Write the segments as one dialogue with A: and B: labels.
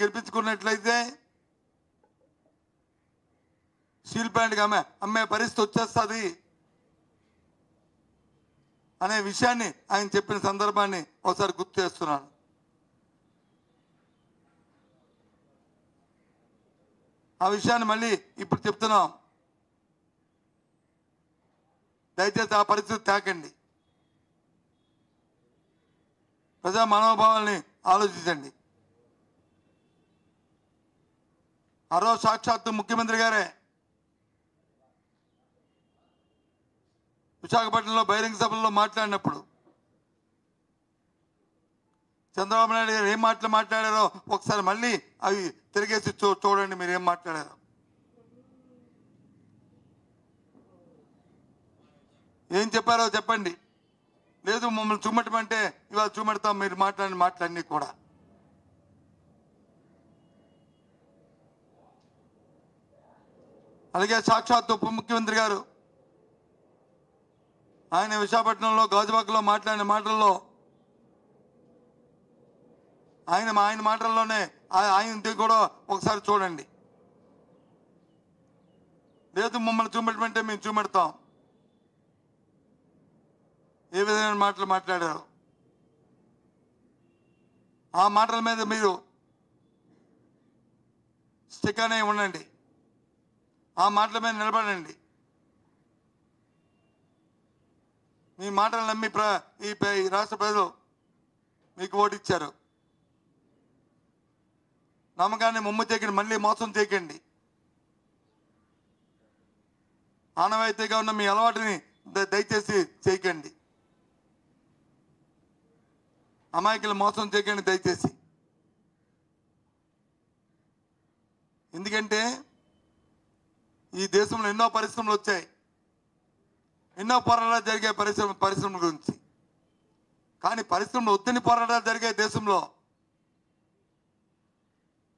A: గెలిపించుకున్నట్లయితే steel ప్లాంట్కి అమ్మే పరిస్థితి వచ్చేస్తుంది అనే విషయాన్ని ఆయన చెప్పిన సందర్భాన్ని ఒకసారి గుర్తు చేస్తున్నాను. ఆ విషయాన్ని మళ్ళీ ఇప్పుడు చెప్తున్నాం. దయచేసి ఆ పరిస్థితి తాకండి. ప్రజా మనోభావాల్ని ఆలోచించండి. ఆ రోజు సాక్షాత్తు ముఖ్యమంత్రి గారే విశాఖపట్నంలో బహిరంగ సభల్లో మాట్లాడినప్పుడు చంద్రబాబు నాయుడు గారు ఏం మాట్లాడారో ఒకసారి మళ్ళీ అవి తిరిగేసి చూడండి. మీరు ఏం మాట్లాడారో. ఏం చెప్పారో చెప్పండి. లేదు మమ్మల్ని చూపెట్టమంటే ఇవాళ చూపెడతాం మీరు మాట్లాడిన మాటలన్నీ కూడా. అలాగే సాక్షాత్తు ఉప ముఖ్యమంత్రి గారు ఆయన విశాఖపట్నంలో గాజువాకలో మాట్లాడిన మాటల్లో ఆయన మాటల్లోనే ఆయన కూడా ఒకసారి చూడండి. లేదు మమ్మల్ని చూపెట్టమంటే మేము చూపెడతాం. ఏ విధమైన మాటలు మాట్లాడారు. ఆ మాటల మీద మీరు స్టిక్ అనే ఉండండి. ఆ మాటల మీద నిలబడండి. మీ మాటలు నమ్మి ఈ రాష్ట్ర ప్రజలు మీకు ఓటిచ్చారు. నమ్మకాన్ని ముమ్ము చేయకండి, మళ్ళీ మోసం చేయకండి. ఆనవాయితీగా ఉన్న మీ అలవాటుని దయచేసి చేయకండి. అమాయకులు మోసం చేయకండి దయచేసి. ఎందుకంటే ఈ దేశంలో ఎన్నో పరిశ్రమలు వచ్చాయి. ఎన్నో పోరాటాలు జరిగే పరిశ్రమల గురించి. కానీ పరిశ్రమలు వద్దని పోరాటాలు జరిగే దేశంలో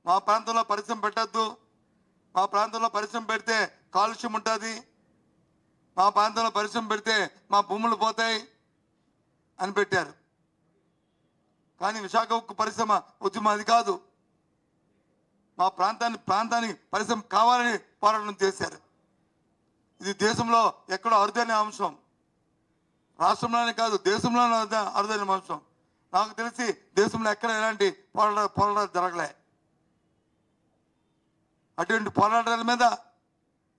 A: మా ప్రాంతంలో పరిశ్రమ పెట్టద్దు, మా ప్రాంతంలో పరిశ్రమ పెడితే కాలుష్యం ఉంటుంది, మా ప్రాంతంలో పరిశ్రమ పెడితే మా భూములు పోతాయి అని పెట్టారు. కానీ విశాఖ ఉక్కు పరిశ్రమ ఉద్యమం అది కాదు. మా ప్రాంతానికి పరిశ్రమ కావాలని పోరాటం చేశారు. ఇది దేశంలో ఎక్కడో అరుదైన అంశం. రాష్ట్రంలోనే కాదు దేశంలోనే అరుదైన అంశం. నాకు తెలిసి దేశంలో ఎక్కడ ఎలాంటి పోరాటాలు జరగలే. అటువంటి పోరాటాల మీద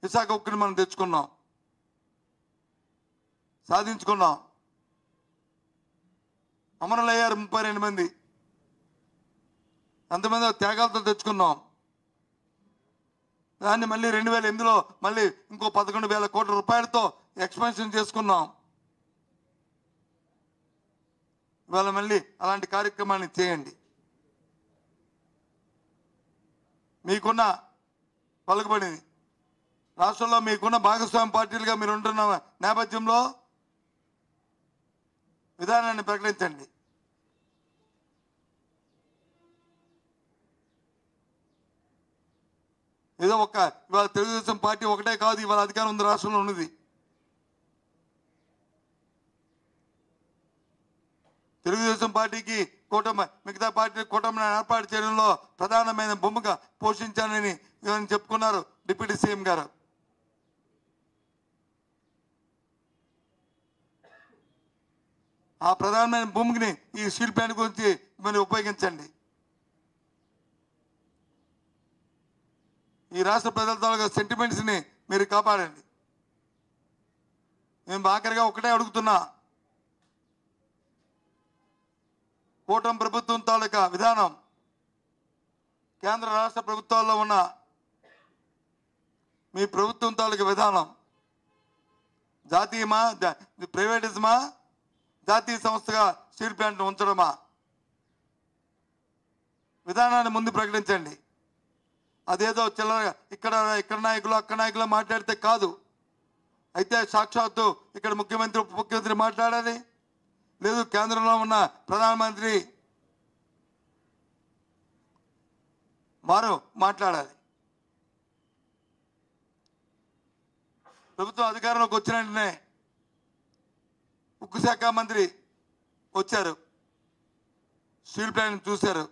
A: విశాఖ ఉక్కుని మనం తెచ్చుకున్నాం, సాధించుకున్నాం. అమరులయ్యారు 32 మంది. అంతమంది త్యాగాలతో తెచ్చుకున్నాం. దాన్ని మళ్ళీ 2008లో మళ్ళీ ఇంకో 11,000 కోట్ల రూపాయలతో ఎక్స్పాన్షన్ చేసుకున్నాం. ఇవాళ మళ్ళీ అలాంటి కార్యక్రమాన్ని చేయండి. మీకున్న పలుకుబడిని రాష్ట్రంలో మీకున్న భాగస్వామ్య పార్టీలుగా మీరు ఉంటున్న నేపథ్యంలో విధానాన్ని ప్రకటించండి. ఏదో ఇవాళ తెలుగుదేశం పార్టీ ఒకటే కాదు, ఇవాళ అధికారం ఉంది రాష్ట్రంలో ఉన్నది. తెలుగుదేశం పార్టీకి మిగతా పార్టీ కూటమిని ఏర్పాటు చేయడంలో ప్రధానమైన భూమిక పోషించానని చెప్పుకున్నారు డిప్యూటీ సీఎం గారు. ఆ ప్రధానమైన భూమిని ఈ స్టీల్ ప్లాంట్ గురించి మీరు ఉపయోగించండి. ఈ రాష్ట్ర ప్రజల తాలూకా సెంటిమెంట్స్ని మీరు కాపాడండి. మేము ఆఖరిగా ఒకటే అడుగుతున్నా, కూటమి ప్రభుత్వం తాలూకా విధానం కేంద్ర రాష్ట్ర ప్రభుత్వాల్లో ఉన్న మీ ప్రభుత్వం తాలూకా విధానం జాతీయమా, ప్రైవేటిజమా, జాతీయ సంస్థగా స్టీల్ ప్లాంట్ ఉంచడమా? విధానాన్ని ముందు ప్రకటించండి. అదేదో చిల్లరగా ఇక్కడ నాయకులు అక్కడ నాయకులు మాట్లాడితే కాదు. అయితే సాక్షాత్తు ఇక్కడ ముఖ్యమంత్రి ఉప ముఖ్యమంత్రి మాట్లాడాలి, లేదు కేంద్రంలో ఉన్న ప్రధానమంత్రి వారు మాట్లాడాలి. ప్రభుత్వం అధికారంలోకి వచ్చిన వెంటనే ఉక్కు శాఖ మంత్రి వచ్చారు, స్టీల్ ప్లాంట్ చూశారు.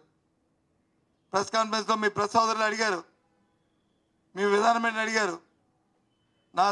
A: ప్రెస్ కాన్ఫరెన్స్లో మీ ప్రెస్ సోదరులు అడిగారు, మీ విధానం ఏంటని అడిగారు. నా